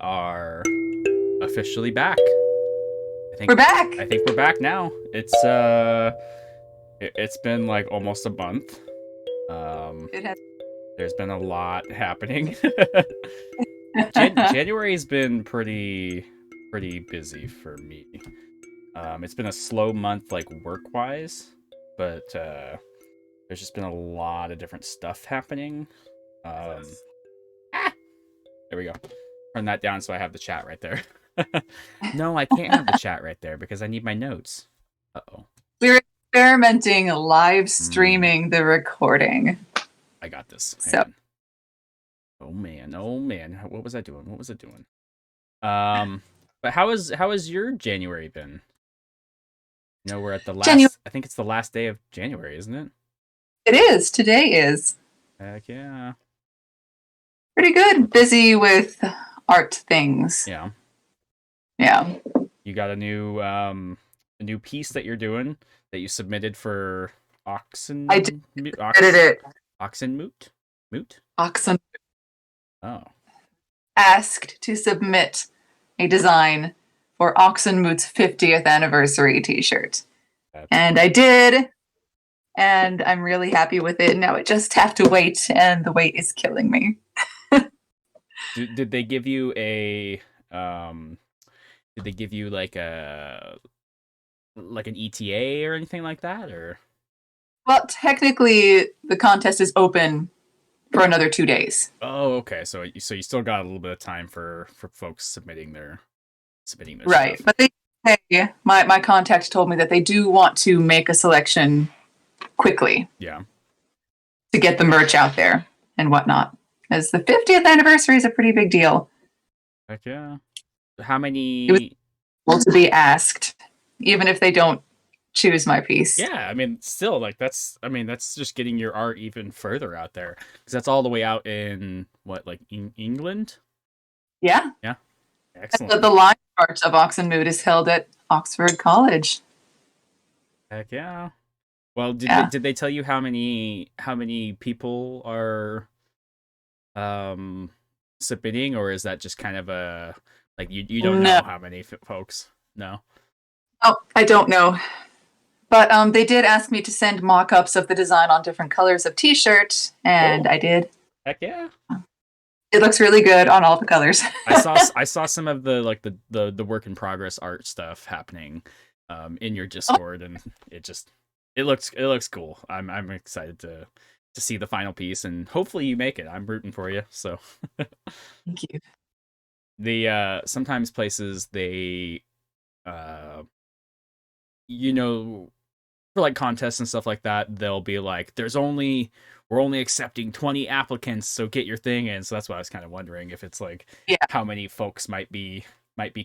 are officially back. We're back. I think we're back now. It's been like almost a month. Um It has. there's been a lot happening. January's been pretty busy for me. It's been a slow month like work-wise, but there's just been a lot of different stuff happening. Um there we go. Turn that down so I have the chat right there. No, I can't have the chat right there because I need my notes. Uh-oh. We're experimenting live Mm, streaming the recording. I got this. Hang So on. Oh man, oh man. What was I doing? What was I doing? But how has your January been? We're at the January, last I think it's the last day of January, isn't it? it is. Today is Heck yeah. pretty good. Busy with art things. Yeah. Yeah. You got a new piece that you're doing that you submitted for I did Ox it. Oxen Moot? Moot? Oxen Oh. asked to submit a design for Oxenmoot's 50th anniversary t-shirt. That's And I did. And I'm really happy with it. Now I just have to wait, and the wait is killing me. Did they give you a did they give you like an ETA or anything like that, or Well, technically, the contest is open for another 2 days. oh, okay, so you still got a little bit of time for folks submitting their Right. stuff. But my contact told me that they do want to make a selection quickly Yeah. to get the merch out there and whatnot. As the 50th anniversary is a pretty big deal. Heck yeah. How It was many able to be asked, even if they don't choose my piece. Yeah, I mean, still, like that's just getting your art even further out there because that's all the way out in what, like England? Yeah. Yeah, excellent. The live part of Oxenmoot is held at Oxford College. Heck yeah. Well, Yeah. did they tell you how many people are um submitting, or is that just kind of a like you don't No. know how many folks? No. Oh, I don't know. But they did ask me to send mock-ups of the design on different colors of T-shirt, and Cool. I did. Heck yeah. It looks really good on all the colors. I saw some of the like the work in progress art stuff happening in your Oh, Discord, and it looks cool. I'm excited to see the final piece, and hopefully you make it. I'm rooting for you. So thank you. the sometimes places they uh you know for like contests and stuff like that, they'll be like, we're only accepting 20 applicants, so get your thing in. So that's why I was kind of wondering if it's like Yeah, how many folks might be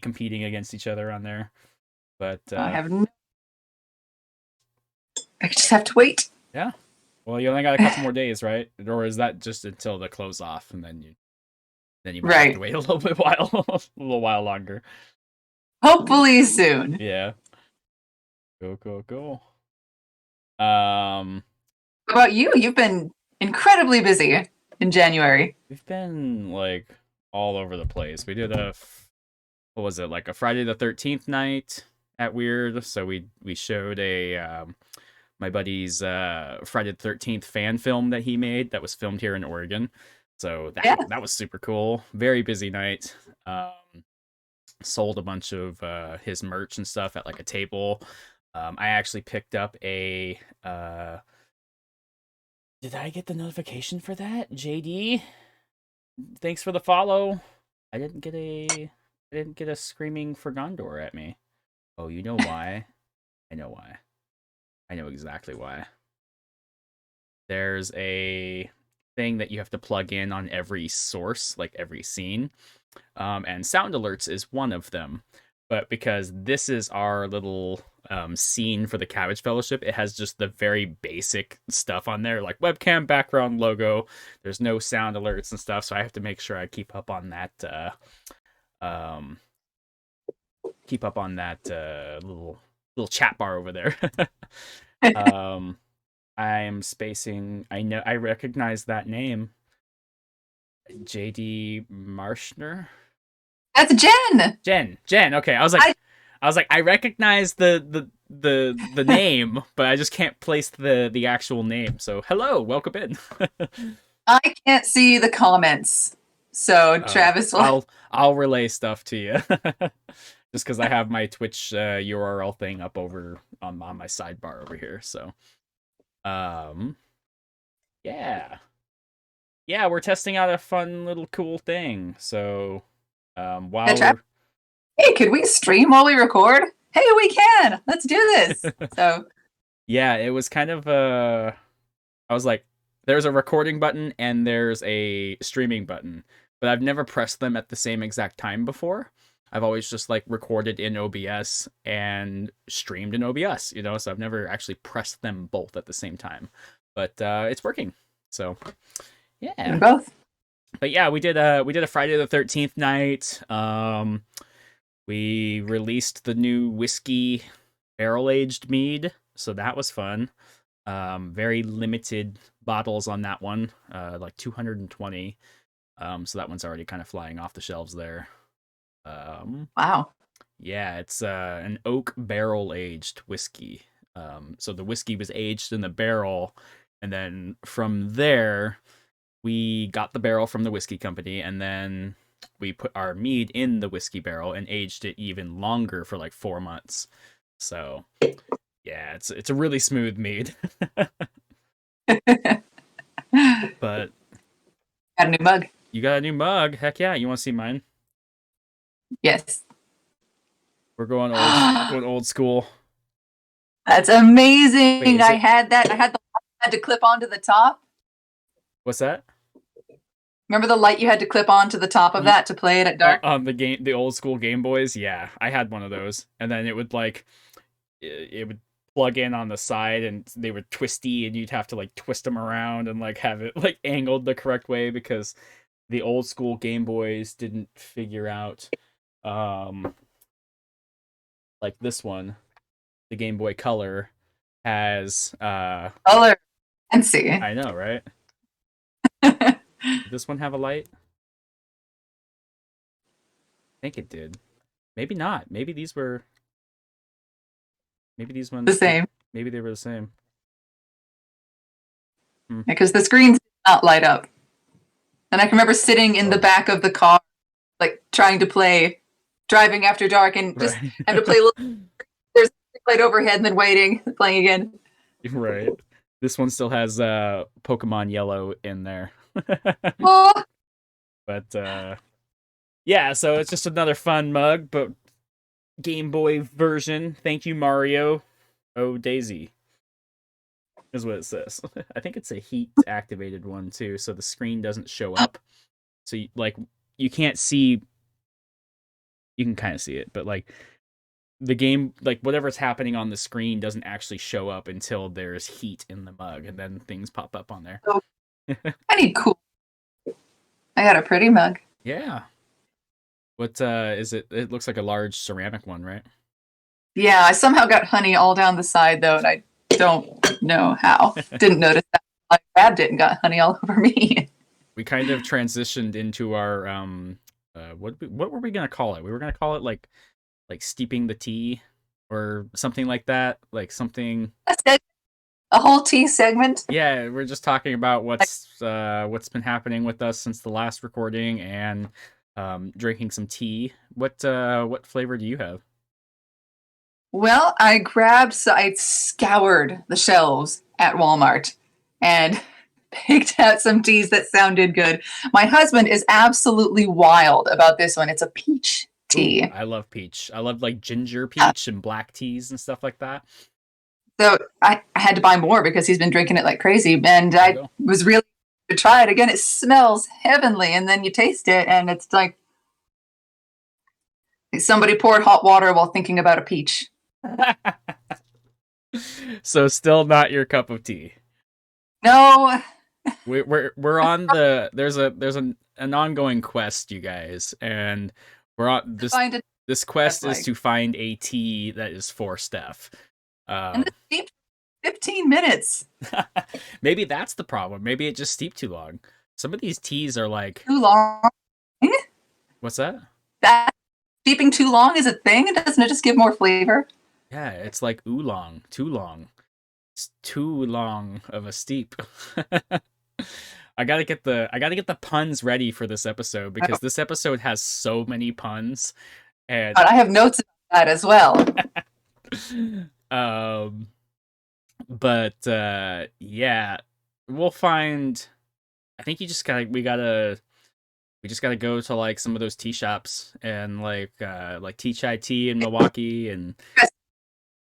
competing against each other on there. But I have. I just have to wait. yeah. Well, you only got a couple more days, right? Or is that just until the close off, and then you might have to Right. wait a little bit while a little while longer. Hopefully soon. Yeah. Cool, cool, cool. Um, How about you? You've been incredibly busy in January. we've been like all over the place. We did what was it, like a Friday the 13th night at Weird. So we showed a my buddy's Friday the 13th fan film that he made that was filmed here in Oregon. So Yeah. that was super cool. Very busy night. Sold a bunch of his merch and stuff at like a table. I actually picked up a did I get the notification for that? JD, thanks for the follow. I didn't get a screaming for Gondor at me. Oh, you know why? I know why. I know exactly why. There's a thing that you have to plug in on every source, like every scene. And sound alerts is one of them. But because this is our little scene for the Cabbage Fellowship, it has just the very basic stuff on there, like webcam background logo. There's no sound alerts and stuff, so I have to make sure I um, keep up on that little chat bar over there. um, I am spacing. I recognize that name, JD Marshner. That's Jen. Jen. Okay, I I was like, I recognize the name, but I just can't place the actual name. So hello, welcome in. I can't see the comments, so Oh, Travis will. I'll relay stuff to you. Just because I have my Twitch URL thing up over on my sidebar over here. So, um, yeah, yeah, we're testing out a fun little cool thing. So, Yeah, while Travis, hey, could we stream while we record? Hey, we can. Let's do this. So yeah, it was kind of I was like, there's a recording button and there's a streaming button, but I've never pressed them at the same exact time before. I've always just like recorded in OBS and streamed in OBS, you know, so I've never actually pressed them both at the same time. But it's working. So yeah. both. But yeah, we did a Friday the 13th night. We released the new whiskey barrel aged mead, so that was fun. Very limited bottles on that one, like 220. So that one's already kind of flying off the shelves there. Wow. Yeah, it's an oak barrel aged whiskey. So the whiskey was aged in the barrel, and then from there, we got the barrel from the whiskey company, and then we put our mead in the whiskey barrel and aged it even longer for like 4 months. So yeah, it's a really smooth mead. But Got a new mug. you got a new mug. Heck yeah, you want to see mine? Yes. We're going old school. That's amazing. Wait, is I it had that. I had the light you had to clip onto the top. what's that? Remember the light you had to clip onto the top of that to play it at dark? On the old school Game Boys? Yeah, I had one of those. And then it would like it would plug in on the side and they were twisty and you'd have to like twist them around and like have it like angled the correct way because the old school Game Boys didn't figure out like this one, the Game Boy Color has Color. Fancy. I know, right? Did this one have a light? I think it did. Maybe not. Maybe these ones The same. maybe they were the same. Because the screens did not light up. And I can remember sitting in the back of the car, like trying to play Driving After Dark and just Right. have to play a little. There's a light overhead and then waiting, playing again. Right. This one still has Pokemon Yellow in there. Oh, But yeah, so it's just another fun mug, but Game Boy version. Thank you, Mario. Oh, Daisy is what it says. I think it's a heat activated one too, so the screen doesn't show up. So you can't see. You can kind of see it, but like the game, like whatever's happening on the screen doesn't actually show up until there's heat in the mug, and then things pop up on there. oh, I need cool. I got a pretty mug. Yeah. What is it? It looks like a large ceramic one, right? Yeah, I somehow got honey all down the side though, and I don't know how. Didn't notice that. I grabbed it and got honey all over me. We kind of transitioned into our what were we gonna call it? We were gonna call it like steeping the tea or something like that, like something. A whole tea segment. Yeah, we're just talking about what's been happening with us since the last recording and drinking some tea. What flavor do you have? Well, I scoured the shelves at Walmart and picked out some teas that sounded good. My husband is absolutely wild about this one. It's a peach tea. Ooh, I love peach. I love like ginger peach and black teas and stuff like that. So I had to buy more because he's been drinking it like crazy. And I was really to try it again. It smells heavenly. And then you taste it and it's like somebody poured hot water while thinking about a peach. So still not your cup of tea. No. We're on there's an ongoing quest, you guys, and we're on this quest is to find a tea that is for Steph. And it's steeped 15 minutes. Maybe that's the problem. Maybe it just steeped too long. Some of these teas are like too long. What's that? that steeping too long is a thing? Doesn't it just give more flavor? Yeah, it's like oolong, too long. It's too long of a steep. I gotta get the puns ready for this episode because this episode has so many puns, and But I have notes about that as well. um, but yeah, we'll find. I think we just gotta go to like some of those tea shops and like Tea Chai Tea in Milwaukee and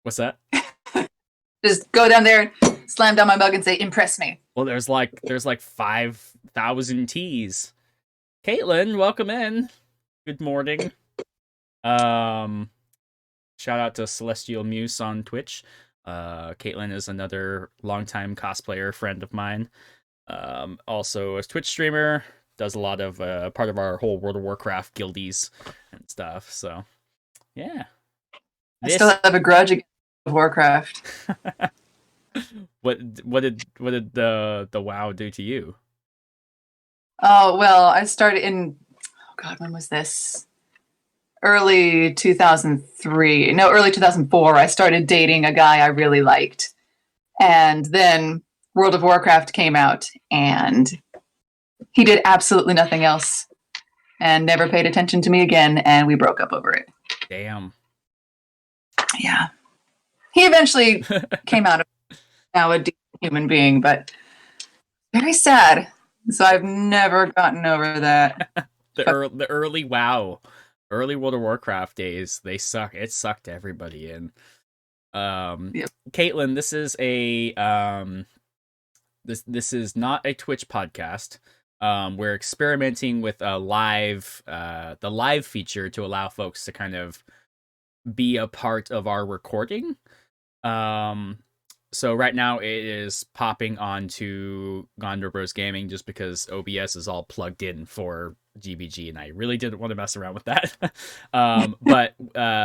what's that? Just go down there, slam down my mug, and say, "Impress me." Well, there's like 5,000 teas. Caitlin, welcome in. Good morning. Shout out to Celestial Muse on Twitch. Caitlin is another longtime cosplayer friend of mine. Also a Twitch streamer, does a lot of part of our whole World of Warcraft guildies and stuff. So, yeah. I still have a grudge against Warcraft. What did the WoW do to you? Oh, well, I started in, oh God, when was this? Early 2003. No, early 2004. I started dating a guy I really liked. And then World of Warcraft came out, and he did absolutely nothing else and never paid attention to me again, and we broke up over it. Damn. Yeah. He eventually came out of now a decent human being, but very sad. So I've never gotten over that. The early WoW, early World of Warcraft days, they suck. It sucked everybody in. Yep. Caitlin, this is a this is not a Twitch podcast. We're experimenting with a the live feature to allow folks to kind of be a part of our recording. So right now it is popping onto Gondor Bros Gaming just because OBS is all plugged in for GBG, and I really didn't want to mess around with that. But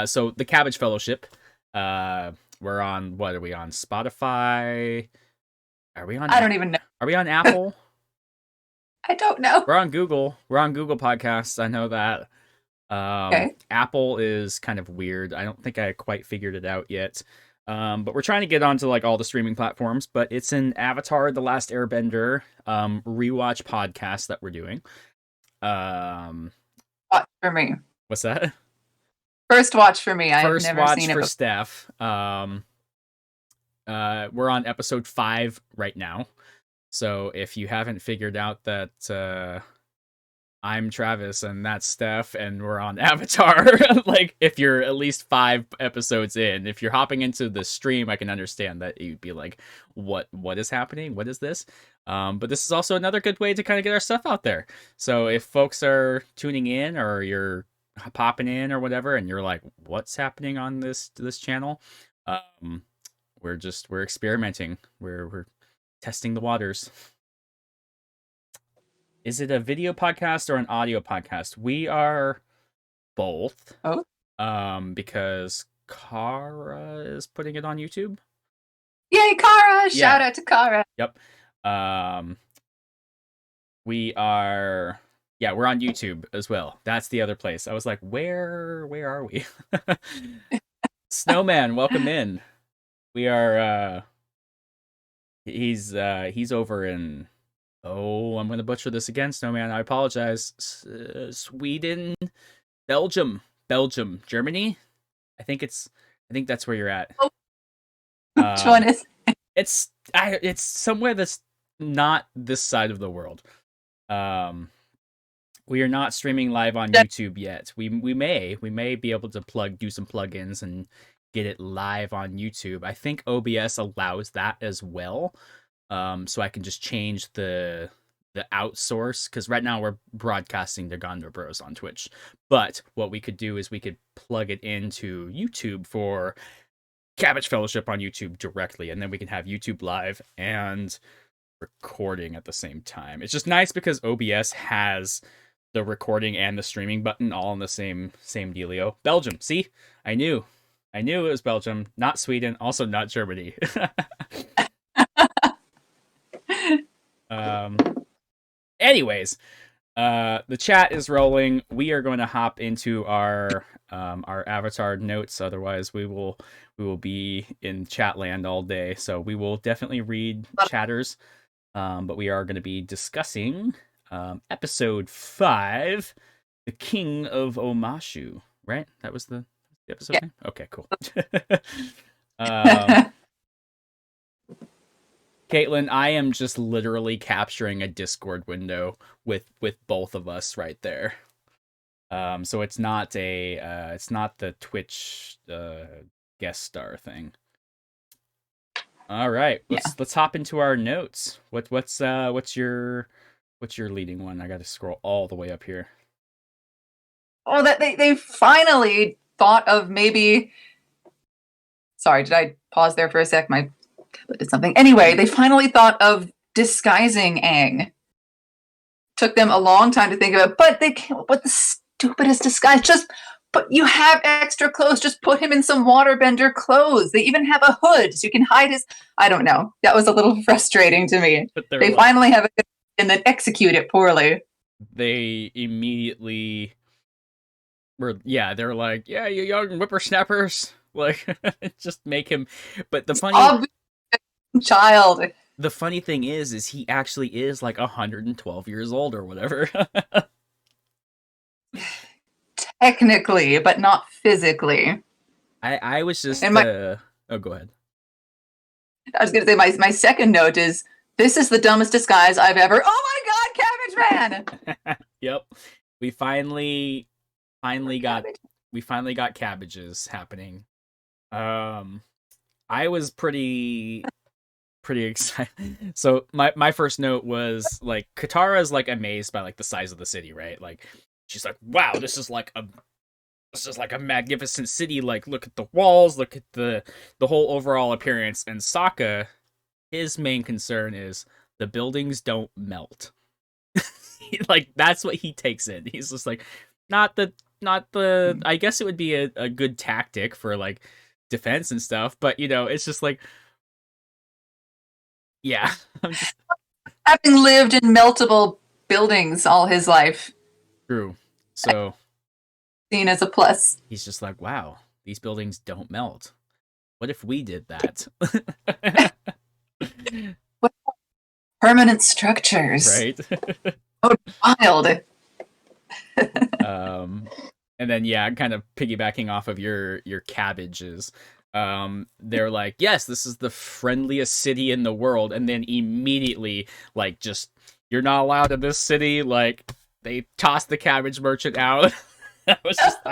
so the Cabbage Fellowship, we're on, what are we on? Spotify? Are we on? I don't even know. Are we on Apple? I don't know. We're on Google. We're on Google Podcasts. I know that. Okay. Apple is kind of weird. I don't think I quite figured it out yet. But we're trying to get onto like all the streaming platforms, but it's an Avatar: The Last Airbender rewatch podcast that we're doing. Watch for me. What's that? First watch for me. I've First never watch seen it for before. Steph. We're on episode 5 right now. So if you haven't figured out that I'm Travis and that's Steph and we're on Avatar, like if you're at least 5 episodes in, if you're hopping into the stream, I can understand that you'd be like, what is happening? What is this? But this is also another good way to kind of get our stuff out there. So if folks are tuning in or you're popping in or whatever, and you're like, what's happening on this channel? We're experimenting. We're testing the waters. Is it a video podcast or an audio podcast? We are both. Oh. Because Kara is putting it on YouTube. Yay, Kara! Shout out to Kara. Yep. We're on YouTube as well. That's the other place. I was like, where are we? Snowman, welcome in. We are he's over in, oh, I'm going to butcher this again, Snowman. I apologize. Sweden, Belgium, Germany. I think that's where you're at. Oh. Which one is? It's somewhere that's not this side of the world. We are not streaming live on YouTube yet. We may be able to do some plugins and get it live on YouTube. I think OBS allows that as well. So I can just change the outsource, because right now we're broadcasting to Gondor Bros on Twitch. But what we could do is we could plug it into YouTube for Cabbage Fellowship on YouTube directly, and then we can have YouTube live and recording at the same time. It's just nice because OBS has the recording and the streaming button all in the same dealio. Belgium, see? I knew it was Belgium, not Sweden, also not Germany. Anyways, The chat is rolling. We are going to hop into our avatar notes. Otherwise, we will be in chat land all day. So we will definitely read chatters. But we are going to be discussing episode 5, The King of Omashu. Right? That was the episode Yeah. name? Okay, cool. um, Caitlin, I am just literally capturing a Discord window with both of us right there. So it's not the Twitch guest star thing. All right, let's hop into our notes. What's your leading one? I got to scroll all the way up here. Oh, that they finally thought of maybe. Sorry, did I pause there for a sec? My tablet did something. Anyway, they finally thought of disguising Aang. Took them a long time to think of it, but they came up with the stupidest disguise. Just put, you have extra clothes, just put him in some waterbender clothes. They even have a hood so you can hide his. I don't know. That was a little frustrating to me. They finally have it and then execute it poorly. They immediately they're like, yeah, you young whippersnappers. Like, just make him. But the funny child. The funny thing is he actually is like 112 years old or whatever. Technically, but not physically. I was just. Oh, go ahead. I was going to say my second note is this is the dumbest disguise I've ever. Oh my God, Cabbage Man! Yep, we finally got cabbages happening. I was pretty excited. So my first note was like Katara's like amazed by like the size of the city, right? Like she's like, wow, this is like a magnificent city. Like, look at the walls, look at the whole overall appearance. And Sokka, his main concern is the buildings don't melt. Like, that's what he takes in. He's just like, not the. I guess it would be a good tactic for like defense and stuff, but it's just like, yeah. Having lived in meltable buildings all his life. True. So seen as a plus. He's just like, wow, these buildings don't melt. What if we did that? What permanent structures. Right. Oh, wild. And then kind of piggybacking off of your cabbages. They're like, yes, this is the friendliest city in the world, and then immediately, like, just you're not allowed in this city. Like, they toss the cabbage merchant out. I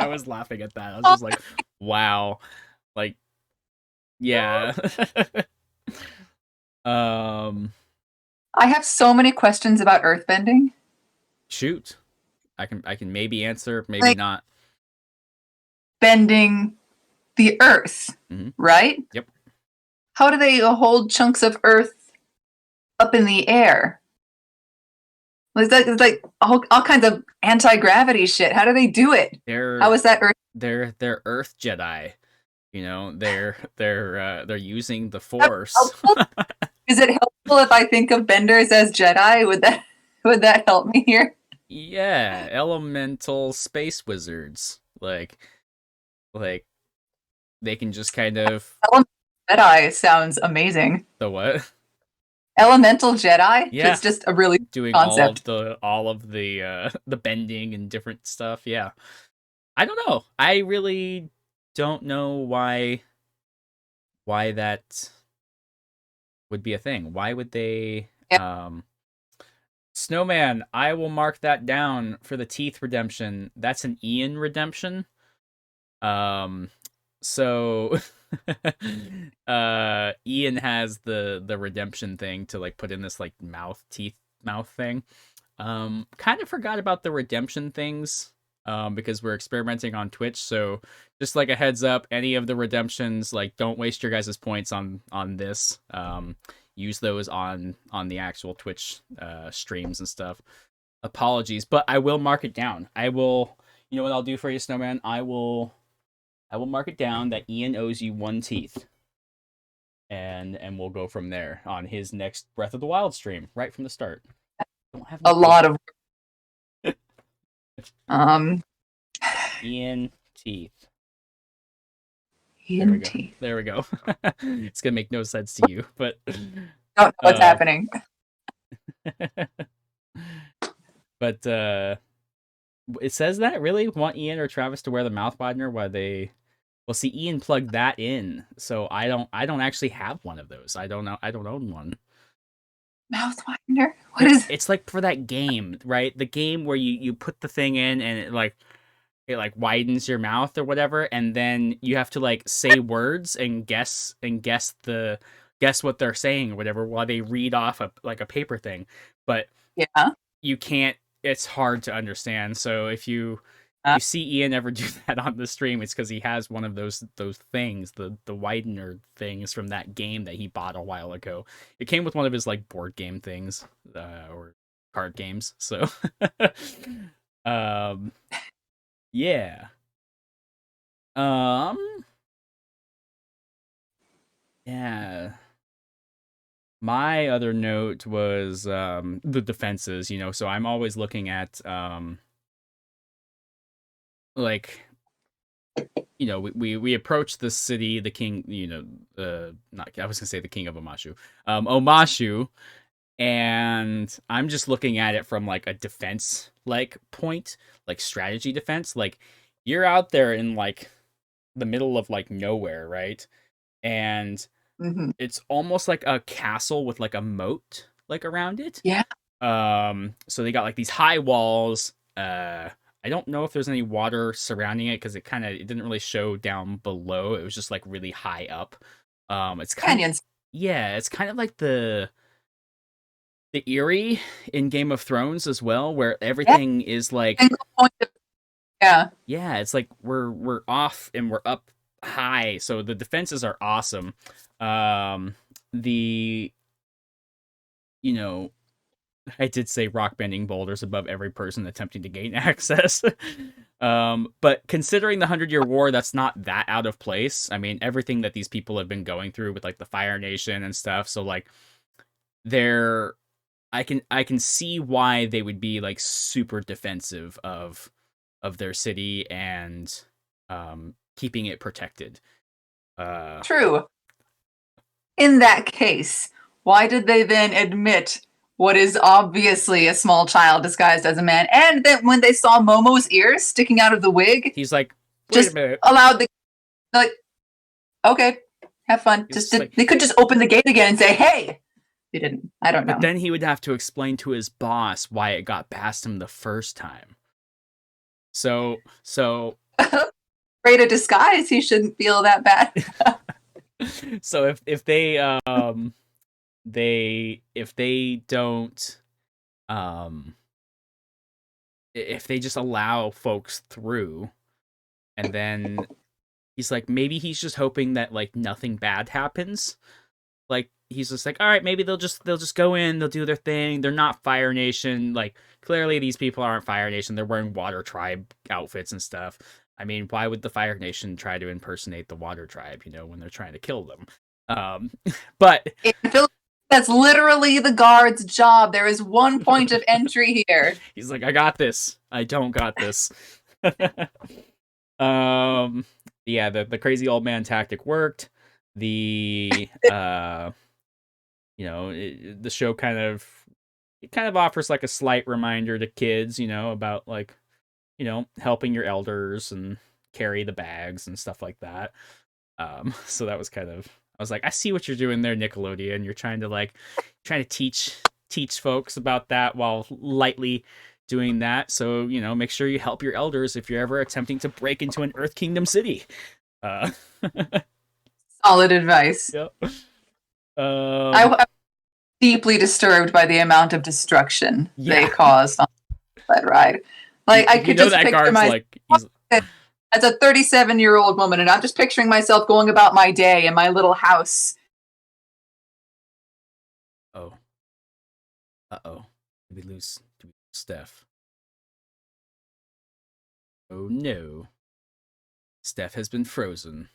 was laughing at that. I was just like, wow, like, yeah. I have so many questions about earthbending. Shoot, I can maybe answer, maybe like, not. Bending the earth, right? Yep. How do they hold chunks of earth up in the air? It's like all kinds of anti-gravity shit. How do they do it? How is that earth? They're Earth Jedi. They're using the Force. Is it helpful if I think of benders as Jedi? Would that help me here? Yeah, elemental space wizards. Like they can just kind of. Elemental Jedi sounds amazing. The what? Elemental Jedi? Yeah, it's just a really doing concept. all of the bending and different stuff. Yeah, I don't know. I really don't know why that would be a thing. Why would they? Yeah. Snowman, I will mark that down for the teeth redemption. That's an Ian redemption. So Ian has the redemption thing to like put in this like mouth thing. Kind of forgot about the redemption things because we're experimenting on Twitch, so just like a heads up, any of the redemptions, like, don't waste your guys' points on this. Use those on the actual Twitch streams and stuff. Apologies, but I will mark it down. I will, you know what I'll do for you, Snowman? I will mark it down that Ian owes you 1 teeth. And we'll go from there on his next Breath of the Wild stream, right from the start. A lot of Um, Ian teeth. There we go. ENT. There we go. It's gonna make no sense to you, but Don't know what's uh, happening. but it says that really want Ian or Travis to wear the mouth widener while they. Well, see, Ian plugged that in, so I don't. I don't actually have one of those. I don't know. I don't own one. Mouth widener? What is? It's like for that game, right? The game where you put the thing in and it widens your mouth or whatever, and then you have to like say words and guess what they're saying or whatever while they read off a paper thing. But Yeah. you can't. It's hard to understand. So if Uh, you see Ian ever do that on the stream, it's because he has one of those things, the widener things from that game that he bought a while ago. It came with one of his like board game things, or card games. So, um, yeah, um, yeah. My other note was the defenses. So I'm always looking at like we approach the city, the king, not I was gonna say the king of Omashu, Omashu, and I'm just looking at it from like a defense like point, like strategy defense. Like you're out there in like the middle of like nowhere, right? And mhm. it's almost like a castle with like a moat like around it. Yeah. So they got like these high walls. I don't know if there's any water surrounding it because it didn't really show down below. It was just like really high up. It's kind of Canyons. yeah, it's kind of like the Erie in Game of Thrones as well, where Yeah. everything is like Single point of, yeah. yeah, it's like we're off and we're up high, so the defenses are awesome. The you know I did say rock bending boulders above every person attempting to gain access. But considering the 100-Year War, that's not that out of place. I mean, everything that these people have been going through with like the Fire Nation and stuff. So like they're I can see why they would be like super defensive of their city and keeping it protected. Uh True. In that case, why did they then admit what is obviously a small child disguised as a man? And then when they saw Momo's ears sticking out of the wig, he's like, wait a just minute. allowed the like, okay, have fun. He's Just just like they could just open the gate again and say, "Hey." They didn't. I don't but know. then he would have to explain to his boss why it got past him the first time. So Afraid of disguise, he shouldn't feel that bad. so if they don't um if they just allow folks through and then he's like maybe he's just hoping that like nothing bad happens. Like he's just like all right, maybe they'll just go in, they'll do their thing. They're not Fire Nation. Like clearly these people aren't Fire Nation. They're wearing Water Tribe outfits and stuff. I mean, why would the Fire Nation try to impersonate the Water Tribe, when they're trying to kill them? Um, but In Philippines, that's literally the guard's job. There is one point of entry here. he's like, I got this. I don't got this. um, yeah, the crazy old man tactic worked. The the show kind of offers like a slight reminder to kids, about like, helping your elders and carry the bags and stuff like that. So that was I was like, I see what you're doing there, Nickelodeon. You're trying to teach folks about that while lightly doing that. So, make sure you help your elders if you're ever attempting to break into an Earth Kingdom city. Uh, Solid advice. yep. I'm deeply disturbed by the amount of destruction they Yeah. caused on that ride. Like I could just that picture guard's myself like he's as a 37-year-old woman, and I'm just picturing myself going about my day in my little house. oh. Uh-oh. Did we lose Steph? Oh no. Steph has been frozen.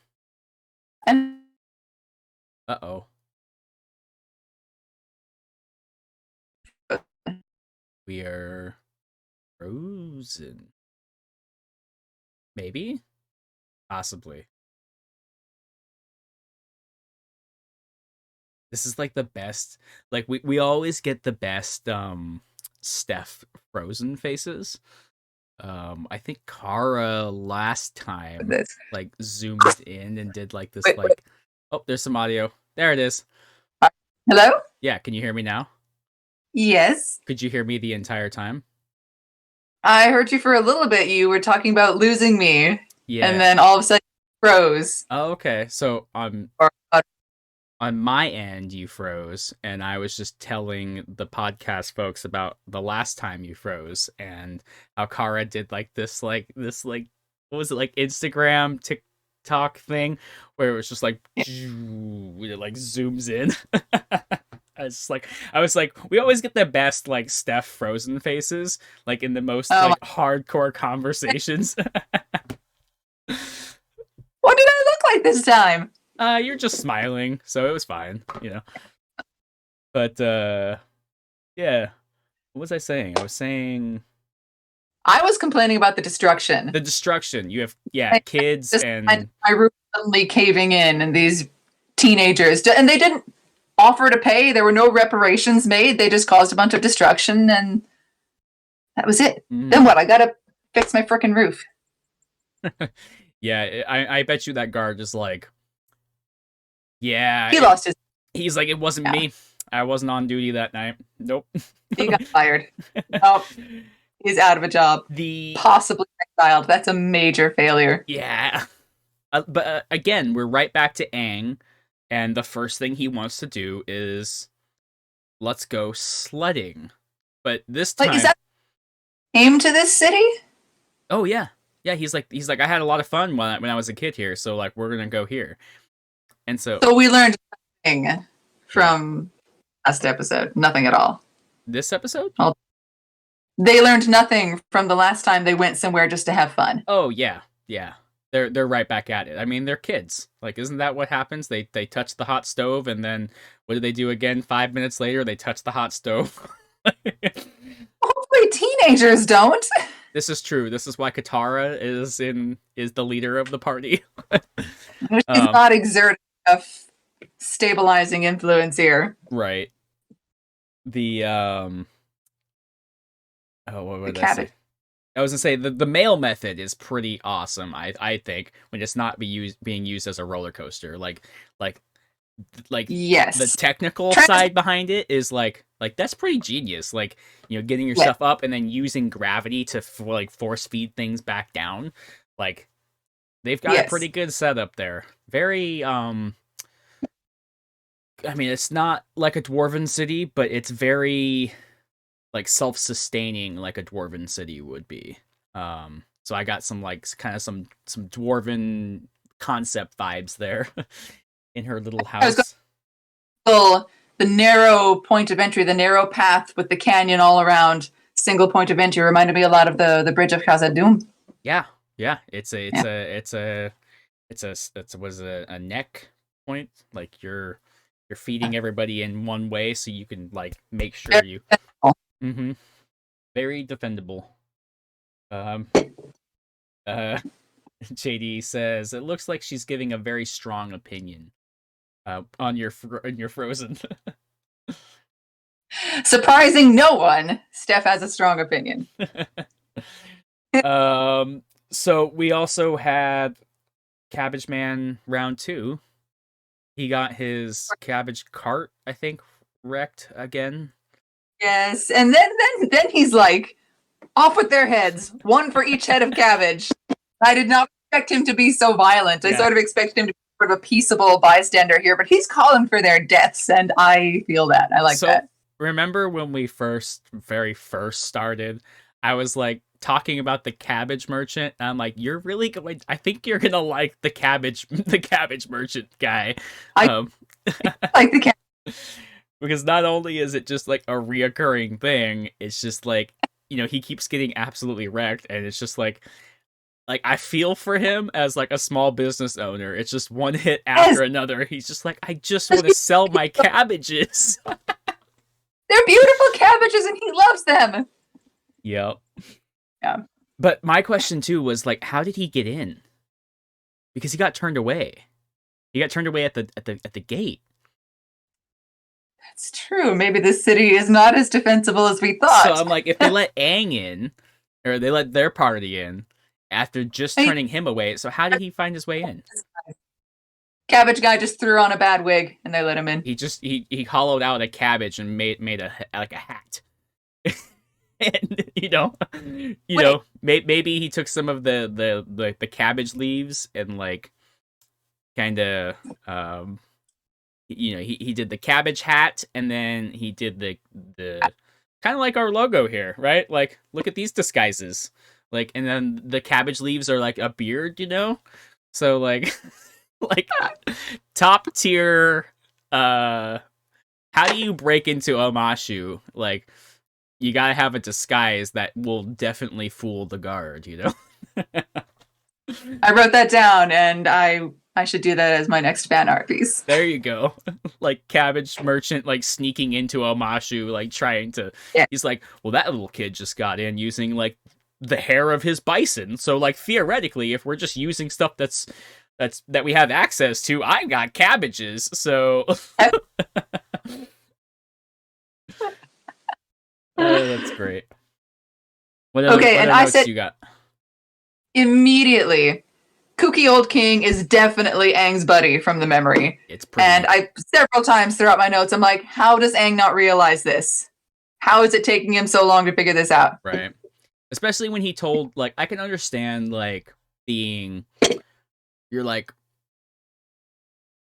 And Uh-oh. We are frozen. Maybe? Possibly. This is like the best. Like we always get the best Steph frozen faces. I think Kara last time This. like zoomed in and did like this Wait, like oh, there's some audio. There it is. hello? Yeah, can you hear me now? Yes. Could you hear me the entire time? I heard you for a little bit. You were talking about losing me, Yeah. and then all of a sudden you froze. Oh, okay. So Or- on my end you froze, and I was just telling the podcast folks about the last time you froze and how Kara did like this what was it, like Instagram TikTok thing where it was just like it like zooms in. I was like, we always get the best like Steph frozen faces, like in the most Oh like hardcore conversations. What did I look like this time? You're just smiling, so it was fine, you know. But yeah. What was I saying? I was saying I was complaining about the destruction. the destruction. You have Like, kids Just and my roof suddenly caving in, and these teenagers, and they didn't offer to pay. There were no reparations made. They just caused a bunch of destruction, and that was it. Then what? I gotta fix my frickin' roof. yeah, I bet you that guard is like, yeah, He lost his. he's like, it wasn't Yeah. me. I wasn't on duty that night. Nope. He got fired. Oh, he's out of a job. Possibly exiled. That's a major failure. Yeah. But again, we're right back to Aang, and the first thing he wants to do is let's go sledding. But this time, Like, is that came to this city? oh yeah, yeah. He's like, I had a lot of fun when I was a kid here, so like we're gonna go here. And so we learned nothing from last episode. Nothing at all. this episode, They learned nothing from the last time they went somewhere just to have fun. oh yeah, yeah. They're right back at it. I mean, they're kids. Like, isn't that what happens? They touch the hot stove, and then what do they do again? 5 minutes later, they touch the hot stove. Hopefully, teenagers don't. This is true. This is why Katara is the leader of the party. She's not exerting a stabilizing influence here. Right. The oh, what would I Cabbage. say? I was gonna say the mail method is pretty awesome. I think when it's not being used as a roller coaster, like Yes. the technical side behind it is like that's pretty genius. Like, you know, getting yourself up and then using gravity to like force feed things back down. Like, they've got a pretty good setup there. Very I mean, it's not like a dwarven city, but it's very like self-sustaining, like a dwarven city would be. So I got some like kind of some dwarven concept vibes there in her little house. The narrow point of entry, the narrow path with the canyon all around, single point of entry reminded me a lot of the bridge of Khazad-dûm. Yeah, it's a neck point. Like you're feeding everybody in one way, so you can like make sure you. Mm-hmm. Very defendable. JD says it looks like she's giving a very strong opinion on your Frozen. Surprising no one, Steph has a strong opinion. So we also had Cabbage Man round 2. He got his cabbage cart, I think, wrecked again. Yes, and then he's like, off with their heads, one for each head of cabbage. I did not expect him to be so violent. I sort of expected him to be sort of a peaceable bystander here, but he's calling for their deaths, and I feel that. I like that. Remember when we very first started, I was like talking about the cabbage merchant, and I'm like, you're really going, I think you're gonna like the cabbage merchant guy. I like the cabbage. Because not only is it just like a reoccurring thing, it's just like, you know, he keeps getting absolutely wrecked, and it's just like I feel for him as like a small business owner. It's just one hit after another. He's just like, I just want to sell my cabbages. They're beautiful cabbages, and he loves them. Yep. Yeah. But my question too was like, how did he get in? Because he got turned away. He got turned away at the gate. It's true. Maybe this city is not as defensible as we So thought. I'm like, if they let Aang in, or they let their party in after just Hey, turning him away, so how did he find his way in? Cabbage guy just threw on a bad wig and they let him in. He hollowed out a cabbage and made a like a hat. And Wait, maybe he took some of the cabbage leaves and like kind of he did the cabbage hat, and then he did the kind of like our logo here, right? Like, look at these disguises, like, and then the cabbage leaves are like a beard, so like like top tier. How do you break into Omashu? Like, you gotta have a disguise that will definitely fool the guard. I wrote that down and I should do that as my next fan art piece. There you go. Like, cabbage merchant, like, sneaking into Omashu, like, trying to. Yeah. He's like, well, that little kid just got in using, like, the hair of his bison. So, like, theoretically, if we're just using stuff that we have access to, I got cabbages. So. That's great. What Okay, and I notes said you got? immediately, kooky old king is definitely Aang's buddy from the memory. It's pretty. And I several times throughout my notes, I'm like, how does Aang not realize this? How is it taking him so long to figure this out? Right. Especially when he told, like, I can understand, like, you're like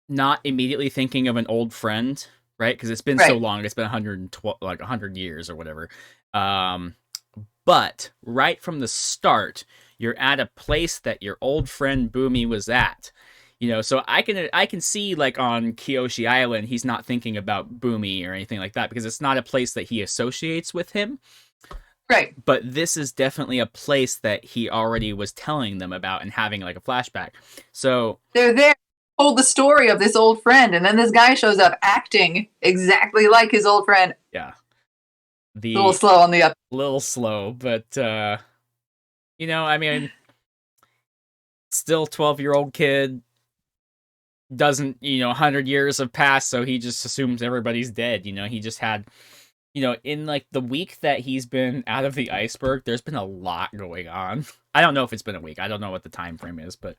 not immediately thinking of an old friend, right? Because it's been so Right. long. It's been 112, like 100 years or whatever. But right from the start, you're at a place that your old friend Boomy was at. So I can see, like, on Kyoshi Island, he's not thinking about Boomy or anything like that because it's not a place that he associates with him. Right. But this is definitely a place that he already was telling them about and having, like, a flashback. So They're there, told the story of this old friend, and then this guy shows up acting exactly like his old friend. yeah, A little slow on the up. little slow, but I mean, still 12-year-old kid doesn't, 100 years have passed, so he just assumes everybody's dead. He just had, in like the week that he's been out of the iceberg, there's been a lot going on. I don't know if it's been a week. I don't know what the time frame is, but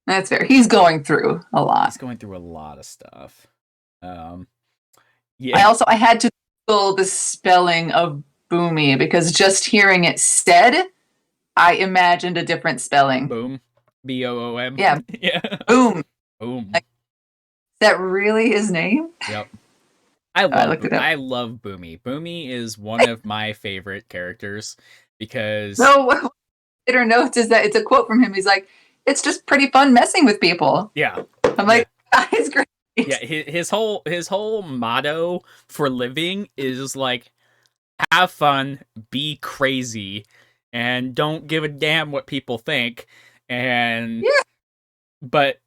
That's fair. He's going through a lot. he's going through a lot of stuff. I Yeah, had to Google the spelling of Boomy because just hearing it said, I imagined a different spelling. boom, BOOM. Yeah, Yeah, boom. boom. Like, is that really his name? Yep. I looked it up. I love Boomy. Boomy is one of my favorite characters because No, what later notes is that it's a quote from him. He's like, "It's just pretty fun messing with people." yeah, I'm like, that is great. yeah. His whole motto for living is like, have fun, be crazy, and don't give a damn what people think. And Yeah. but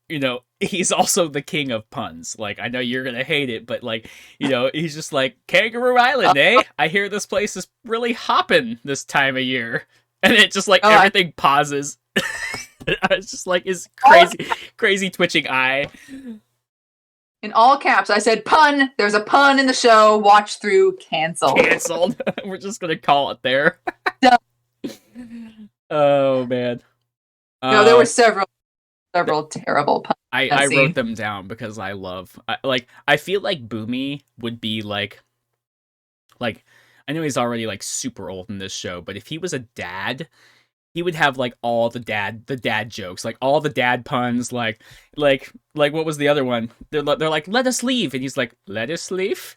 he's also the king of puns. Like, I know you're gonna hate it, but like, he's just like, Kangaroo Island, eh? I hear this place is really hopping this time of year, and it just like everything pauses. It's just like his crazy twitching eye. In all caps, I said, "Pun." There's a pun in the show. Watch through. Canceled. We're just gonna call it there. Done. Oh man. No, there were several terrible puns. I wrote them down because I feel like Boomy would be like I know he's already like super old in this show, but if he was a dad, he would have like all the dad jokes, like all the dad puns, like what was the other one? They're like, let us leave, and he's like, let us leave.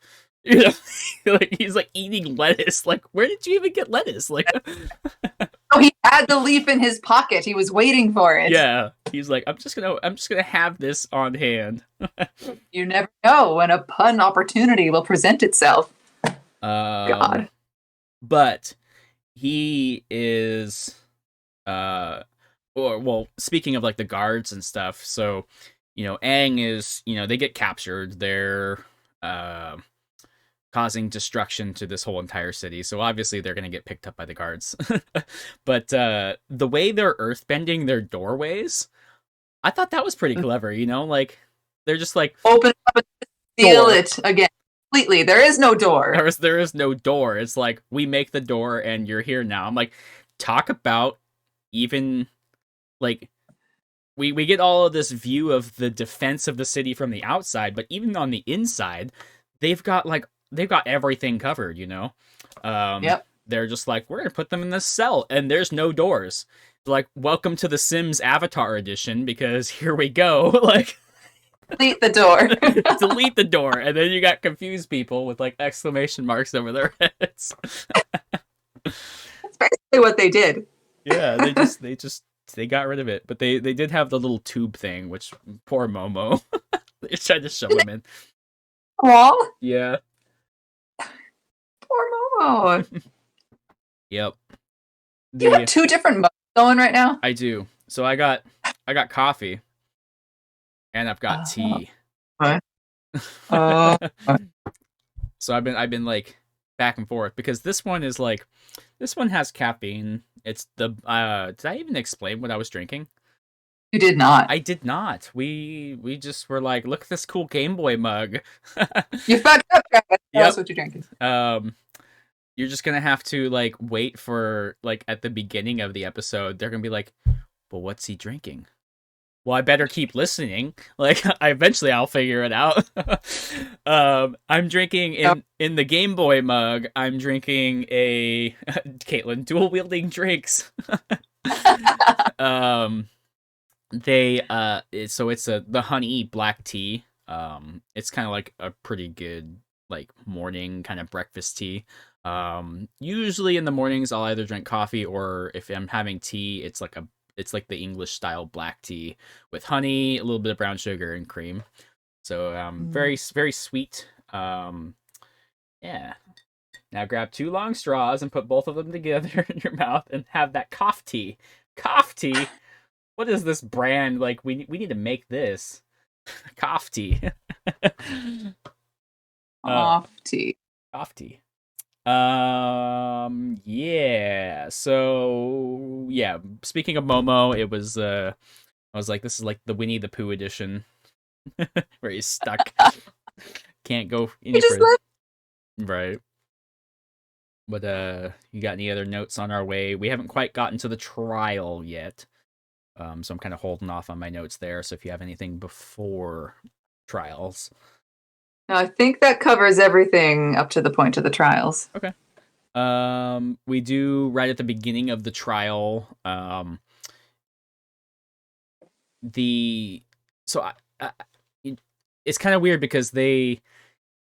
Like he's like eating lettuce. Like, where did you even get lettuce? Like, Oh, he had the leaf in his pocket. He was waiting for it. yeah, he's like, I'm just gonna have this on hand. You never know when a pun opportunity will present itself. God. But he is speaking of like the guards and stuff, so Aang is, they get captured. They're causing destruction to this whole entire city. So obviously they're gonna get picked up by the guards. But the way they're earthbending their doorways, I thought that was pretty clever. You know, like they're just like Open up and seal door. it again completely. There is no door. There is no door. It's like we make the door and you're here now. I'm like, talk about even like we get all of this view of the defense of the city from the outside, but even on the inside, they've got everything covered, you know? Yep. They're just like, we're gonna put them in this cell, and there's no doors. Like, welcome to the Sims Avatar edition, because here we go. Like, Delete the door. delete the door, and then you got confused people with like exclamation marks over their heads. That's basically what they did. Yeah, they got rid of it, but they did have the little tube thing, which poor Momo. They tried to show him in. Aw, Yeah. poor Momo. Yep. You have two different modes going right now? I do. So I got coffee, and I've got tea. What? So I've been like back and forth, because this one has caffeine. It's the did I even explain what I was drinking? You did not. I did not. We just were like, look at this cool Game Boy mug. You fucked up, Travis. Yep. That's what you're drinking. You're just gonna have to like wait for like at the beginning of the episode, they're gonna be like, well, what's he drinking? Well, I better keep listening. Like, I'll figure it out. I'm drinking in the Game Boy mug. I'm drinking a Caitlin dual wielding drinks. It's the honey black tea. It's kind of like a pretty good like morning kind of breakfast tea. Usually in the mornings I'll either drink coffee, or if I'm having tea, it's like the English style black tea with honey, a little bit of brown sugar, and cream. So very very sweet. Yeah. Now grab 2 long straws and put both of them together in your mouth and have that cough tea. Cough tea. What is this brand? Like we need to make this cough tea. Off tea. Cough tea. Yeah. So yeah. Speaking of Momo, it was I was like, this is like the Winnie the Pooh edition, where he's stuck, can't go any further. Right. But you got any other notes on our way? We haven't quite gotten to the trial yet. So I'm kind of holding off on my notes there. So if you have anything before trials. No, I think that covers everything up to the point of the trials. Okay. We do right at the beginning of the trial. It's kind of weird because they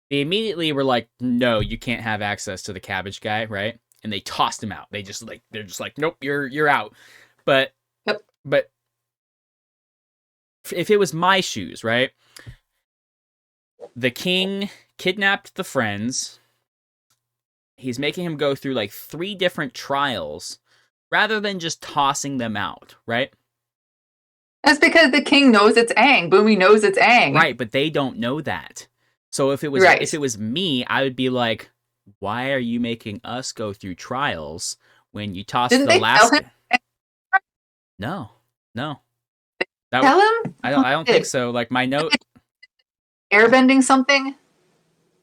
immediately were like, no, you can't have access to the Cabbage guy, right? And they tossed him out. They're just like, nope, you're out. But Yep. But if it was my shoes, right? The king kidnapped the friends. He's making him go through like 3 different trials rather than just tossing them out, right? That's because the king knows it's Aang. Boomy knows it's Aang. Right, but they don't know that. So if it was me, I would be like, why are you making us go through trials when you tossed the last tell him? No. Tell him? I don't think so. Like my note, airbending something?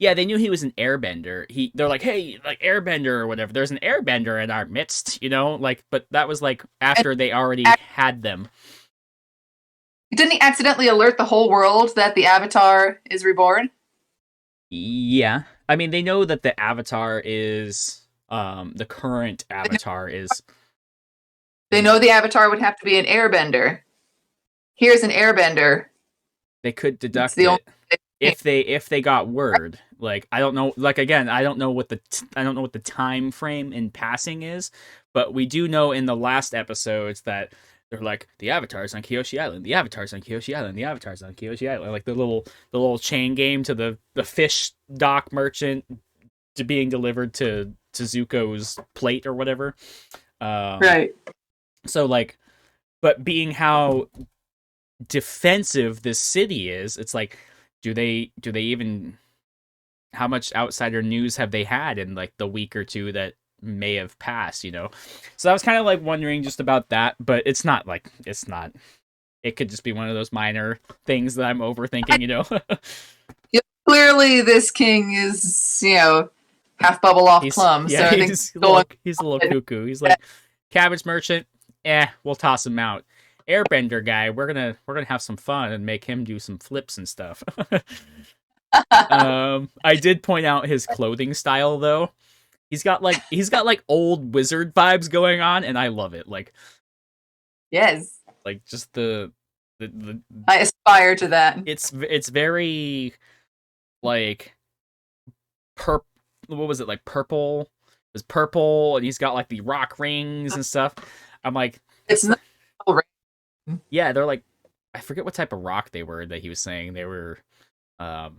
yeah, they knew he was an airbender. They're like, hey, like airbender or whatever. There's an airbender in our midst, you know? Like, but that was like after they already had them. Didn't he accidentally alert the whole world that the Avatar is reborn? Yeah. I mean, they know that the Avatar is the current Avatar is. They know the Avatar would have to be an airbender. Here's an airbender. They could deduct it if they got word. Like, I don't know. Like, again, I don't know what the time frame in passing is, but we do know in the last episodes that they're like, the Avatar's on Kyoshi Island. The Avatar's on Kyoshi Island. The Avatar's on Kyoshi Island. Like the little chain game to the fish dock merchant to being delivered to Zuko's plate or whatever. Right. So like, but being how defensive this city is, it's like, do they even outsider news have they had in like the week or two that may have passed, you know? So I was kind of like wondering just about that, but it's not. It could just be one of those minor things that I'm overthinking, you know? Yeah, clearly, this king is, half bubble off plum. So I think he's a little cuckoo. He's like, cabbage merchant, we'll toss him out. Airbender guy, we're gonna have some fun and make him do some flips and stuff. I did point out his clothing style though. He's got like old wizard vibes going on, and I love it. Like, yes, like just the I aspire to that. It's very like what was it, like purple? It was purple, and he's got like the rock rings and stuff. I'm like, it's not. Yeah, they're like, I forget what type of rock they were that he was saying they were. Oh,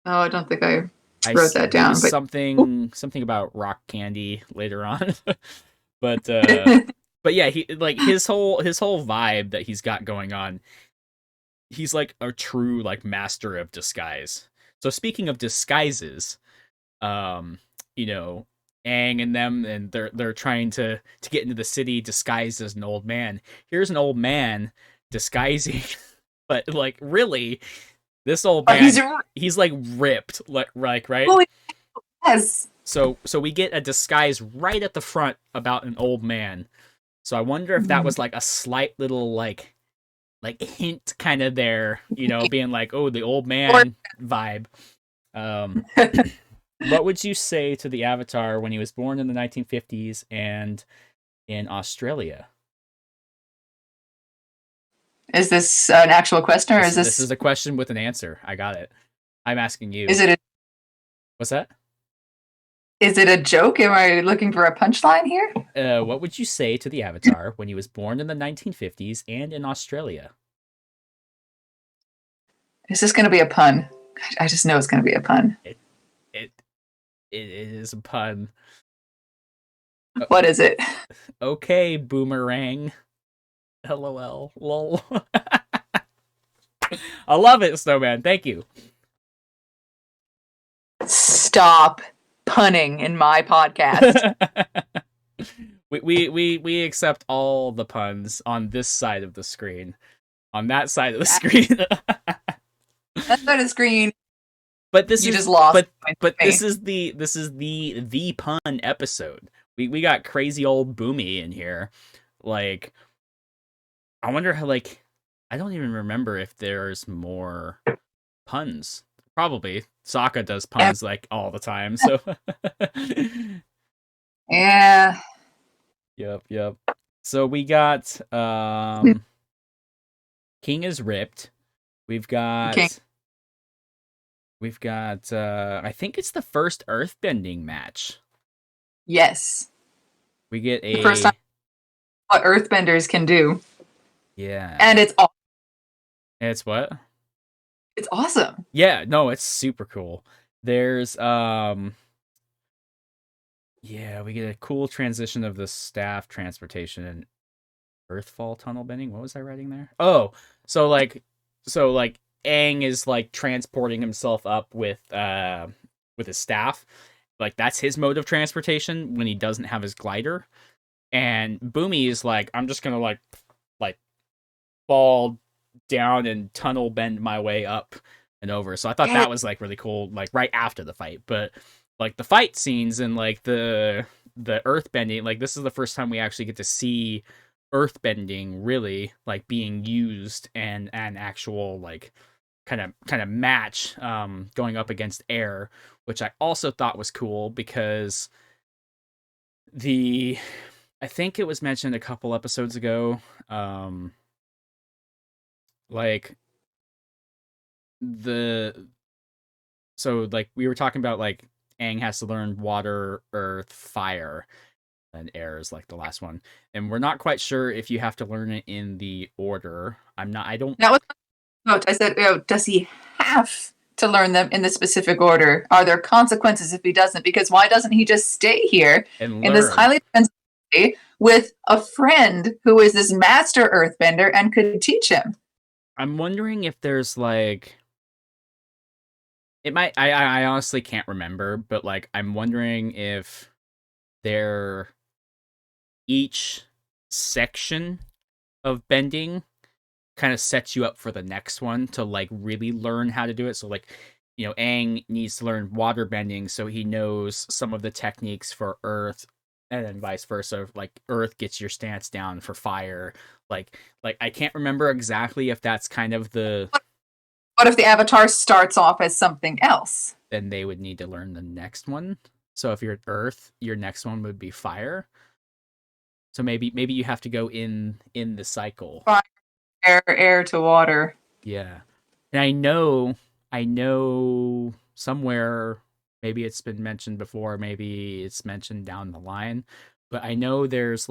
I don't think I wrote that down. But something about rock candy later on, but yeah, he like his whole vibe that he's got going on. He's like a true like master of disguise. So speaking of disguises, you know, Aang and them, and they're trying to get into the city disguised as an old man. Here's an old man disguising, but like really, this old man, he's like ripped, like right. Oh, yes. So we get a disguise right at the front about an old man. So I wonder if that was like a slight little like hint kind of there, you know, being like, oh, the old man vibe. What would you say to the Avatar when he was born in the 1950s and in Australia? Is this an actual question, or is this? This is a question with an answer. I got it. I'm asking you. Is it? What's that? Is it a joke? Am I looking for a punchline here? What would you say to the Avatar when he was born in the 1950s and in Australia? Is this going to be a pun? I just know it's going to be a pun. It is a pun. What is it? Okay, boomerang. LOL. Lol. I love it, Snowman. Thank you. Stop punning in my podcast. we accept all the puns on this side of the screen. On that side of the screen. That side of the screen. But this just lost. But this is the pun episode. We got crazy old Boomy in here. Like, I wonder how, like, I don't even remember if there's more puns. Probably. Sokka does puns like all the time, so yeah. Yep. So we got King is ripped. We've got I think it's the first earthbending match. Yes. We get the first time what earthbenders can do. Yeah. And it's awesome. It's what? It's awesome. Yeah, no, it's super cool. There's we get a cool transition of the staff transportation and earthfall tunnel bending. What was I writing there? Oh, so Aang is like transporting himself up with his staff. Like that's his mode of transportation when he doesn't have his glider. And Boomy is like, I'm just gonna like fall down and tunnel bend my way up and over. So I thought that was like really cool, like right after the fight. But like the fight scenes and like the earth bending, like this is the first time we actually get to see earth bending really like being used and an actual like kind of match going up against air, which I also thought was cool because I think it was mentioned a couple episodes ago, like so like we were talking about like Aang has to learn water, earth, fire, and air is like the last one, and we're not quite sure if you have to learn it in the order. That was note. I said, does he have to learn them in the specific order? Are there consequences if he doesn't? Because why doesn't he just stay here in this highly defensive city with a friend who is this master earthbender and could teach him? I'm wondering if there's like It might. I honestly can't remember, but like I'm wondering if they're each section of bending kind of sets you up for the next one to like really learn how to do it. So like, Aang needs to learn water bending so he knows some of the techniques for earth, and then vice versa. Like earth gets your stance down for fire. Like I can't remember exactly if that's kind of the What if the avatar starts off as something else? then they would need to learn the next one. So if you're earth, your next one would be fire. So maybe you have to go in the cycle. Fire, air to water. Yeah. And I know somewhere, maybe it's been mentioned before, maybe it's mentioned down the line, but I know there's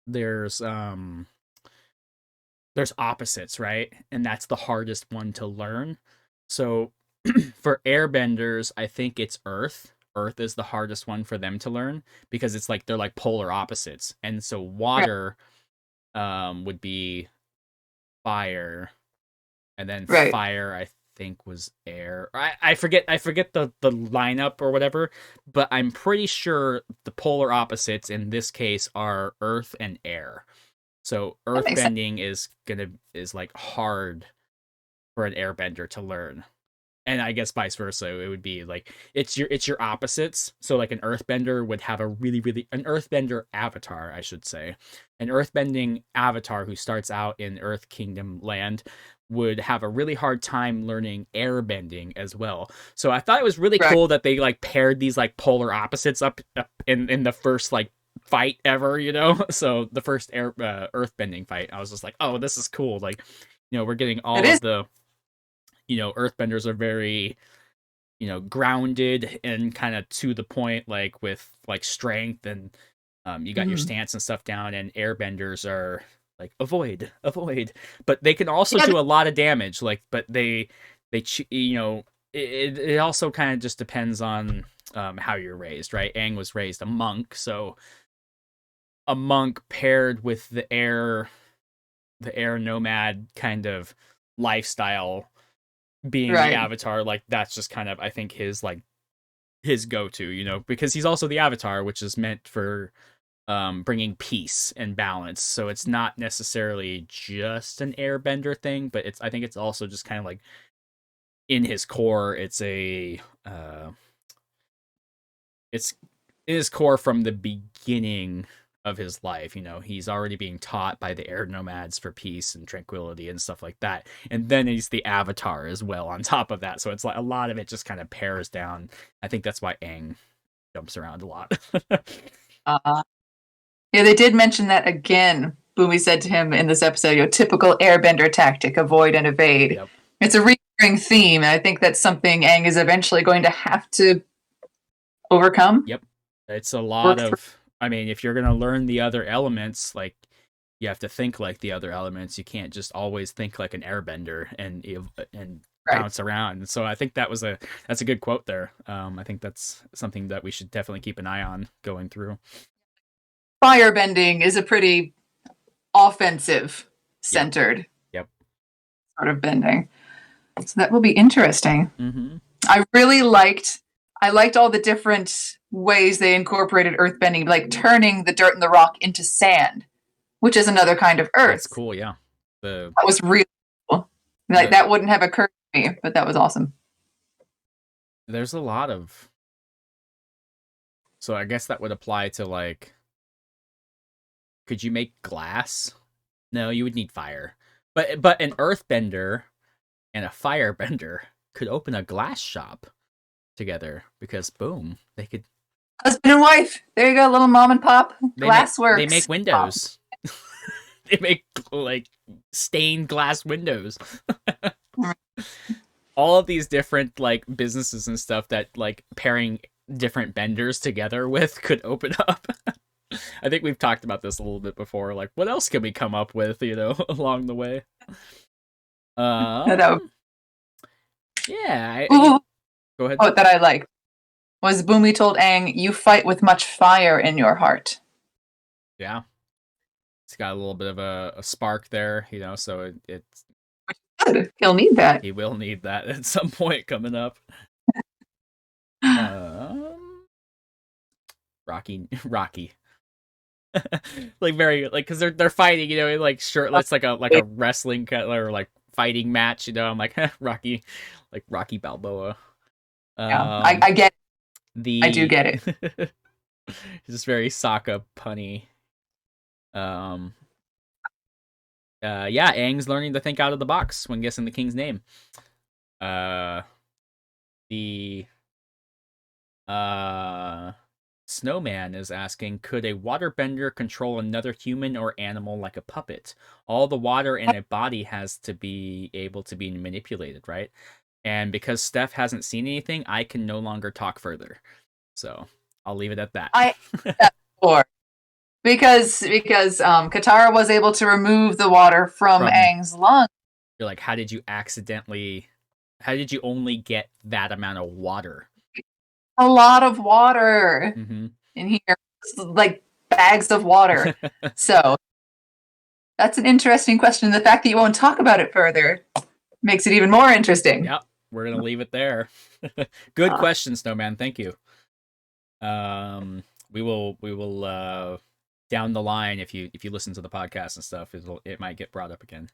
there's opposites, right? And that's the hardest one to learn. So for airbenders, I think it's earth. Earth is the hardest one for them to learn because it's like they're like polar opposites. And so Right. water would be fire, and then Right. fire I think was air. I forget the lineup or whatever, but I'm pretty sure the polar opposites in this case are earth and air. So That earth makes sense. bending is like hard for an airbender to learn. And I guess vice versa, it would be like it's your opposites. So like an earthbender would have a really an earthbender avatar, I should say. An earthbending avatar who starts out in Earth Kingdom land would have a really hard time learning airbending as well. So I thought it was really Right. cool that they like paired these like polar opposites up in the first like fight ever. So the first earthbending fight, I was just like, oh, this is cool. Like, we're getting It all is. of the earthbenders are very grounded and kind of to the point, like with like strength, and you got your Mhm. stance and stuff down, and airbenders are like avoid, but they can also Yeah, do a lot of damage, like, but it also kind of just depends on how you're raised, right? Aang was raised a monk, so a monk paired with the air nomad kind of lifestyle, being the right. avatar, like that's just kind of, I think, his go-to, because he's also the avatar, which is meant for bringing peace and balance. So it's not necessarily just an airbender thing, but I think it's also just kind of like in his core, it's in his core from the beginning of his life. He's already being taught by the air nomads for peace and tranquility and stuff like that. And then he's the avatar as well on top of that. So it's like a lot of it just kind of pairs down. I think that's why Aang jumps around a lot. Uh, yeah, they did mention that again. Boomy said to him in this episode, typical airbender tactic, avoid and evade. Yep. It's a recurring theme, and I think that's something Aang is eventually going to have to overcome, Yep. It's a lot work through. of, I mean, if you're going to learn the other elements, like, you have to think like the other elements. You can't just always think like an airbender and Right. bounce around. So I think that's a good quote there. I think that's something that we should definitely keep an eye on going through. Firebending is a pretty offensive Yep. centered Yep. sort of bending. So that will be interesting. Mm-hmm. I really liked all the different ways they incorporated earthbending, like turning the dirt and the rock into sand, which is another kind of That's earth. cool. Yeah. The That was really cool. Like the that wouldn't have occurred to me, but that was awesome. there's a lot of, so I guess that would apply to like, could you make glass? No, you would need fire. But an earthbender and a firebender could open a glass shop together, because boom, Husband and wife. There you go, little mom and pop they make glassworks. windows. They make like stained glass windows. All of these different like businesses and stuff that like pairing different benders together with could open up. I think we've talked about this a little bit before. Like, what else can we come up with, along the way? That Yeah. ooh, Go ahead. quote that I like was Boomy told Aang, "You fight with much fire in your heart." Yeah, it's got a little bit of a spark there, so it's Good. He'll need that. he will need that at some point coming up. Rocky. Like very like because they're fighting, you know, in like shirtless, like a wrestling or like fighting match, you know. I'm like Rocky, like Rocky Balboa. Yeah, I get it. I do The get it. it's just very Sokka punny. Um, yeah, Aang's learning to think out of the box when guessing the king's name. Uh, the Snowman is asking, could a waterbender control another human or animal like a puppet? All the water in a body has to be able to be manipulated, right? And because Steph hasn't seen anything, I can no longer talk further. So I'll leave it at that. I or because Katara was able to remove the water from Aang's lung. You're like, how did you only get that amount of water? A lot of water in here, like bags of water. So that's an interesting question. The fact that you won't talk about it further makes it even more interesting. Yep, we're gonna leave it there. Good question, Snowman. Thank you. We will down the line, if you listen to the podcast and stuff, it might get brought up again.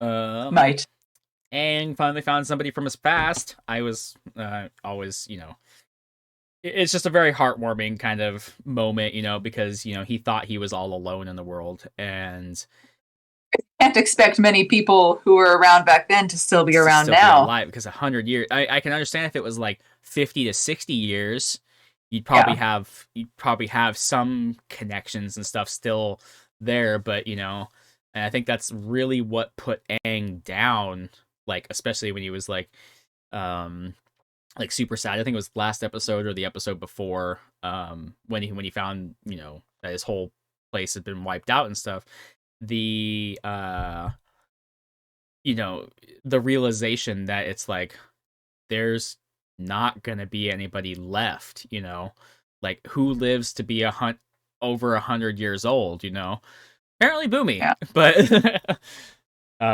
Might. And finally found somebody from his past. I was always, you know, it's just a very heartwarming kind of moment, you know, because, you know, he thought he was all alone in the world, and can't expect many people who were around back then to still be around now. Be alive, because 100 years, I can understand if it was like 50 to 60 years, you'd probably have some connections and stuff still there, but, you know, and I think that's really what put Aang down, like, especially when he was like super sad. I think it was last episode or the episode before, when he found, you know, that his whole place had been wiped out and stuff. The you know, the realization that it's like there's not gonna be anybody left, you know, like who lives to be over 100 years old, you know. Apparently Boomy, but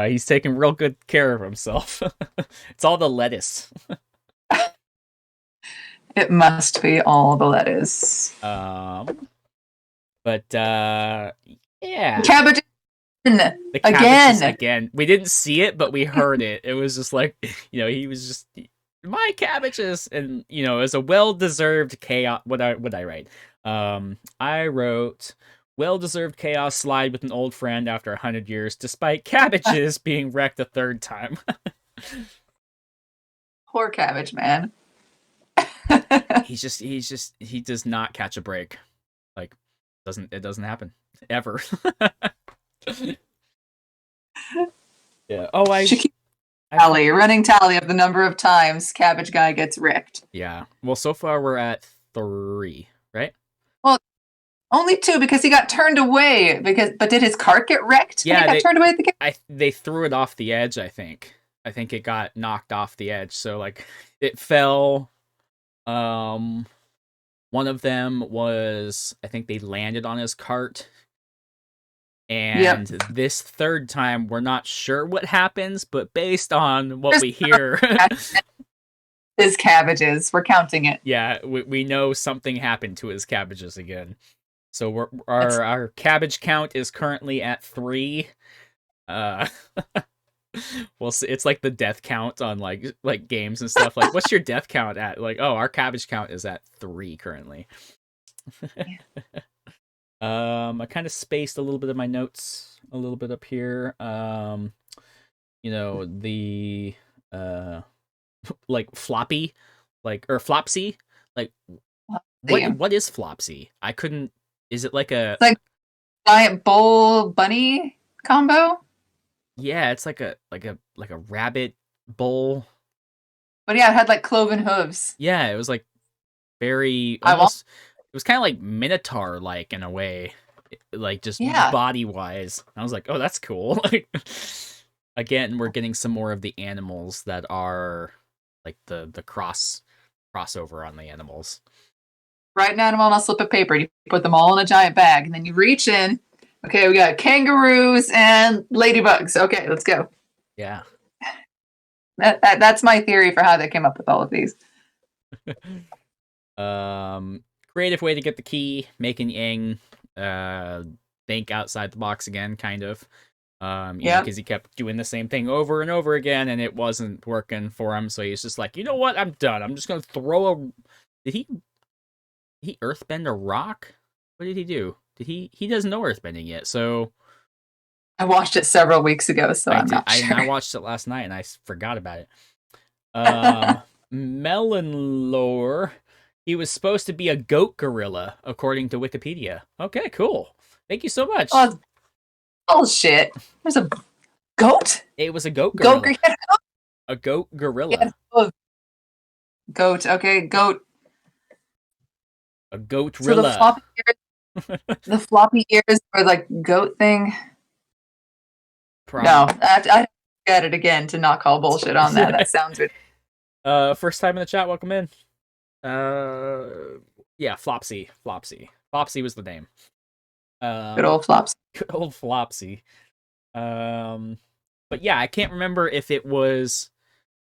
he's taking real good care of himself. It's all the lettuce. It must be all the lettuce. But yeah, Cabbage the cabbages again. We didn't see it, but we heard it. It was just like, you know, he was just my cabbages, and you know, it was a well-deserved chaos. What I write? I wrote well-deserved chaos slide with an old friend after 100 years, despite cabbages being wrecked a third time. Poor Cabbage, man. he does not catch a break. Like, it doesn't happen ever. Yeah. Oh, running tally of the number of times Cabbage Guy gets wrecked. Yeah. Well, so far we're at 3, right? Well, only 2 because he got turned away. But did his cart get wrecked? Yeah, when he got turned away at the game? They threw it off the edge. I think it got knocked off the edge. So like it fell. One of them was, I think they landed on his cart. And this third time, we're not sure what happens, but based on what we hear, his cabbages, we're counting it. Yeah, we know something happened to his cabbages again. So our cabbage count is currently at 3. Well, it's like the death count on like games and stuff. Like, what's your death count at? Like, oh, our cabbage count is at 3 currently. I kind of spaced a little bit of my notes a little bit up here. You know, the like floppy, or flopsy, like what is flopsy? I couldn't. Is it like a giant bull bunny combo? Yeah, it's like a rabbit bull. But yeah, it had like cloven hooves. Yeah, it was like very almost. It was kind of like Minotaur like in a way, like just body wise. I was like, oh, that's cool. Again, we're getting some more of the animals that are like the crossover on the animals. Write an animal on a slip of paper. You put them all in a giant bag, and then you reach in. Okay, we got kangaroos and ladybugs. Okay, let's go. Yeah. That's my theory for how they came up with all of these. creative way to get the key, making Yang think outside the box again, kind of. Because he kept doing the same thing over and over again, and it wasn't working for him. So he's just like, you know what? I'm done. I'm just gonna throw a. Did he earthbend a rock? What did he do? Did he doesn't know earthbending yet? So I watched it several weeks ago, so I'm not sure. I watched it last night and I forgot about it. Melon lore. He was supposed to be a goat gorilla, according to Wikipedia. Okay, cool. Thank you so much. Oh, bullshit. There's a goat? It was a goat gorilla. Goat, a goat gorilla. Goat. Okay, goat. A goat So gorilla. the floppy ears are like goat thing. Probably. No, I get it again to not call bullshit on that. That sounds good. First time in the chat. Welcome in. Yeah, Flopsy. Flopsy was the name. Good old Flops. Good old Flopsy. But yeah, I can't remember if it was.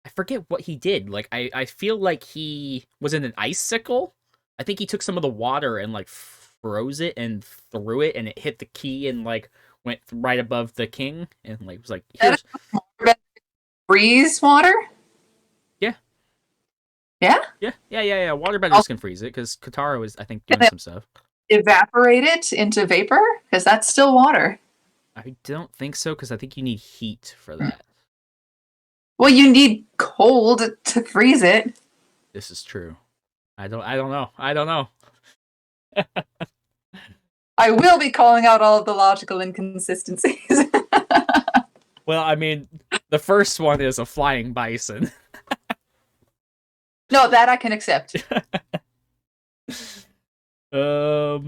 I forget what he did. Like, I feel like he was in an icicle. I think he took some of the water and like froze it and threw it, and it hit the key and like went right above the king and like was like, here's freeze water. Yeah. Waterbenders can freeze it because Katara was, I think, doing some stuff. Evaporate it into vapor because that's still water. I don't think so because I think you need heat for that. Well, you need cold to freeze it. This is true. I don't know. I will be calling out all of the logical inconsistencies. Well, I mean, the first one is a flying bison. No, that I can accept. I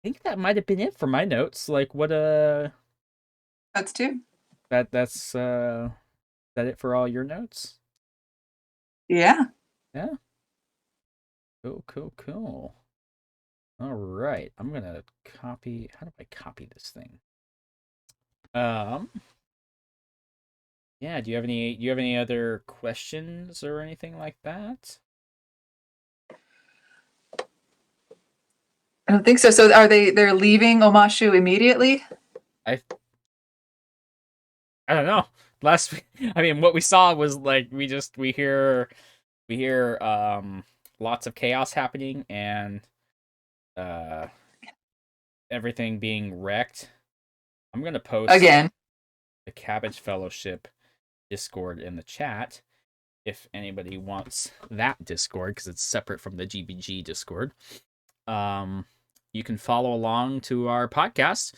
think that might have been it for my notes. Like, what That's two. That's that it for all your notes? Yeah. Cool. All right, I'm gonna copy. How do I copy this thing? Yeah. Do you have any other questions or anything like that? I don't think so. So they're leaving Omashu immediately? I don't know. Last week, I mean, what we saw was like we hear lots of chaos happening and everything being wrecked. I'm gonna post again the Cabbage Fellowship Discord in the chat if anybody wants that Discord because it's separate from the GBG Discord. You can follow along to our podcast.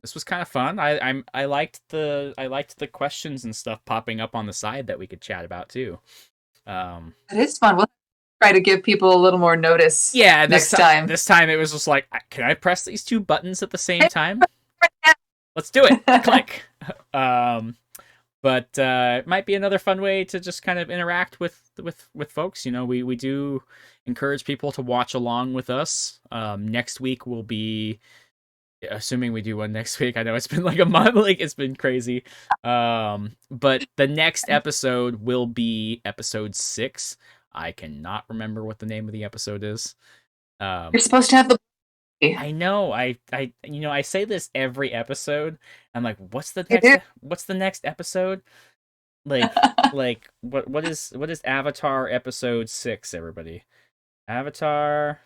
This was kind of fun. I liked the questions and stuff popping up on the side that we could chat about too. It is fun. We'll try to give people a little more notice. Yeah, next time. This time it was just like, can I press these two buttons at the same time? Let's do it. Click. But it might be another fun way to just kind of interact with folks. You know, we do encourage people to watch along with us. Next week will be, assuming we do one next week. I know it's been like a month, like it's been crazy. But the next episode will be episode 6. I cannot remember what the name of the episode is. You're supposed to have the. I know. I say this every episode. I'm like, what's the next episode? Like what is Avatar episode 6, everybody? Avatar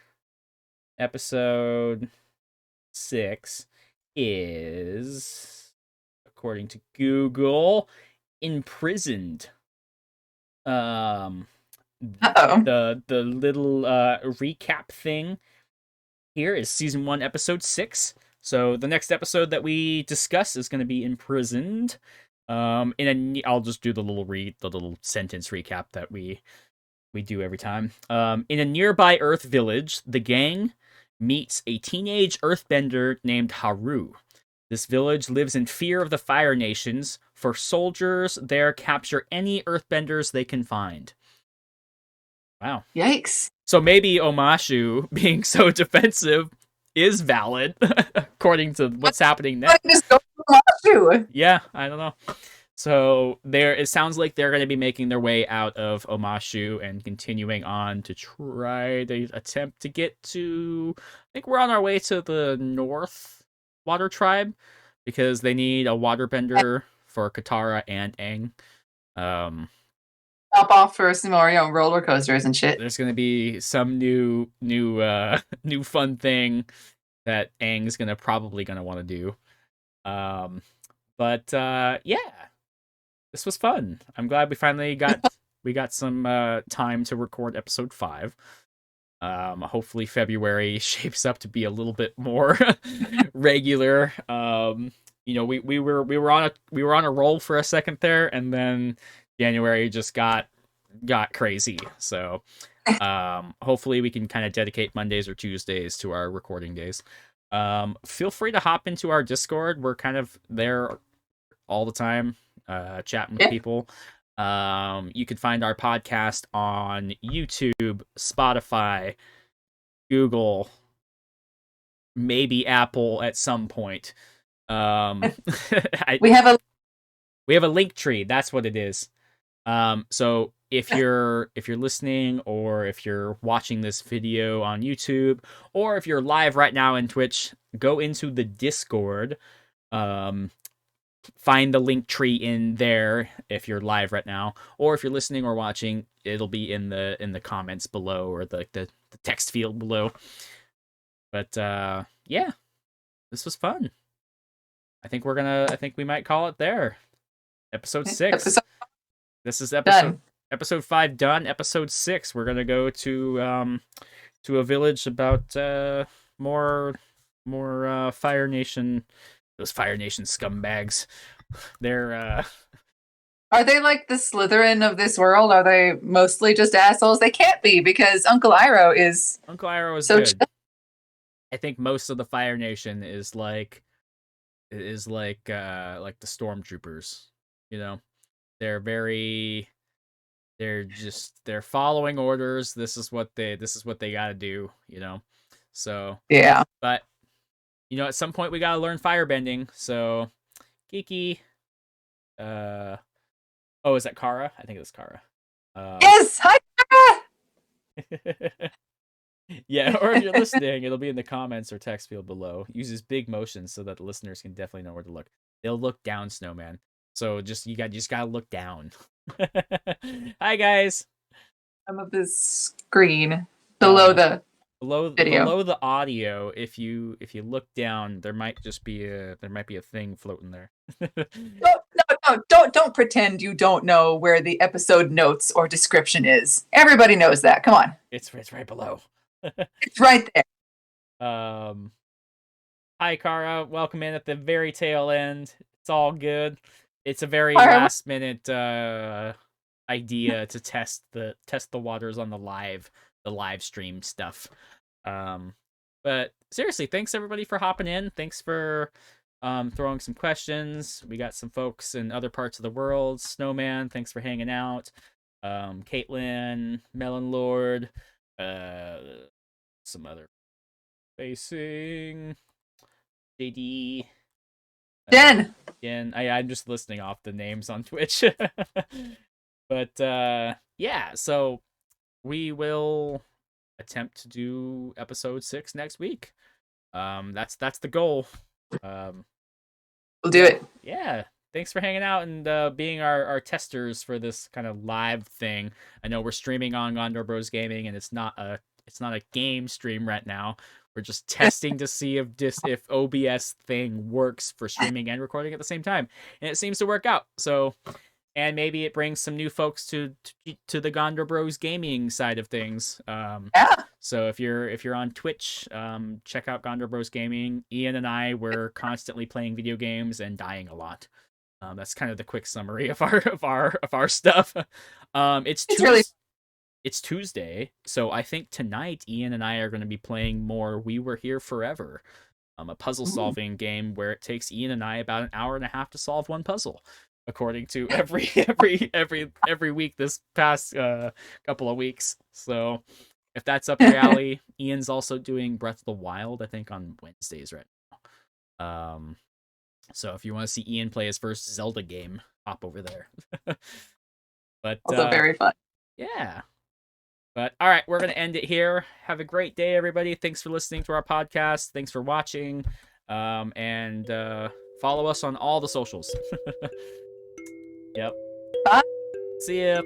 episode 6 is, according to Google, Imprisoned. The little recap thing here is season 1 episode 6. So the next episode that we discuss is going to be Imprisoned. I'll just do the little sentence recap that we do every time. In a nearby Earth village, the gang meets a teenage earthbender named Haru. This village lives in fear of the Fire Nations, for soldiers there capture any earthbenders they can find. Wow. Yikes. So maybe Omashu being so defensive is valid, according to what's happening next. Just go to Omashu. Yeah, I don't know. So it sounds like they're going to be making their way out of Omashu and continuing on to try to attempt to get to. I think we're on our way to the North Water Tribe because they need a waterbender for Katara and Aang. Um, Hop off for some more, roller coasters and shit. there's going to be some new fun thing that Aang's probably gonna want to do. Um, but yeah, this was fun. I'm glad we finally got some time to record episode 5. Hopefully February shapes up to be a little bit more regular. We were on a roll for a second there, and then January just got crazy. So hopefully we can kind of dedicate Mondays or Tuesdays to our recording days. Feel free to hop into our Discord. We're kind of there all the time, chatting with people. You can find our podcast on YouTube, Spotify, Google, maybe Apple at some point. We have a link tree. That's what it is. So if you're listening, or if you're watching this video on YouTube, or if you're live right now in Twitch, go into the Discord. Find the link tree in there if you're live right now, or if you're listening or watching, it'll be in the comments below, or the text field below. But yeah, this was fun. I think we might call it there. Episode 6. This is episode 5 done. Episode 6, we're gonna go to a village about more Fire Nation. Those Fire Nation scumbags. They're Are they like the Slytherin of this world? Are they mostly just assholes? They can't be, because Uncle Iroh is so good. I think most of the Fire Nation is like the stormtroopers. They're following orders. This is what they gotta do. So yeah. But at some point we gotta learn firebending. So Kiki. Oh, is that Kara? I think it was Kara. Yes! Hi, Kara! Yeah, or if you're listening, it'll be in the comments or text field below. Uses big motions so that the listeners can definitely know where to look. They'll look down, Snowman. So you just gotta look down. Hi, guys. Some of the screen below the video. Below the audio, if you look down, there might be a thing floating there. No, don't pretend you don't know where the episode notes or description is. Everybody knows that. Come on. It's right below. It's right there. Hi, Kara. Welcome in at the very tail end. It's all good. It's a very last minute idea to test the waters on the live stream stuff. But seriously, thanks everybody for hopping in. Thanks for throwing some questions. We got some folks in other parts of the world. Snowman, thanks for hanging out. Caitlin, Melon Lord, some other facing JD. Jen. I'm just listing off the names on Twitch. But yeah, so we will attempt to do episode 6 next week. That's the goal. We'll do it. Yeah. Thanks for hanging out and being our testers for this kind of live thing. I know we're streaming on Gondor Bros Gaming, and it's not a game stream right now. We're just testing to see if OBS thing works for streaming and recording at the same time, and it seems to work out. So, and maybe it brings some new folks to the Gondor Bros Gaming side of things. Yeah. So if you're on Twitch, check out Gondor Bros Gaming. Ian and I were constantly playing video games and dying a lot. That's kind of the quick summary of our stuff. It's Tuesday, so I think tonight Ian and I are going to be playing more We Were Here Forever, a puzzle solving game where it takes Ian and I about an hour and a half to solve one puzzle, according to every week this past couple of weeks. So if that's up your alley, Ian's also doing Breath of the Wild, I think, on Wednesdays right now. So if you want to see Ian play his first Zelda game, hop over there. But Also very fun. yeah. But all right, we're going to end it here. Have a great day, everybody. Thanks for listening to our podcast. Thanks for watching. And follow us on all the socials. Yep. Bye. See ya.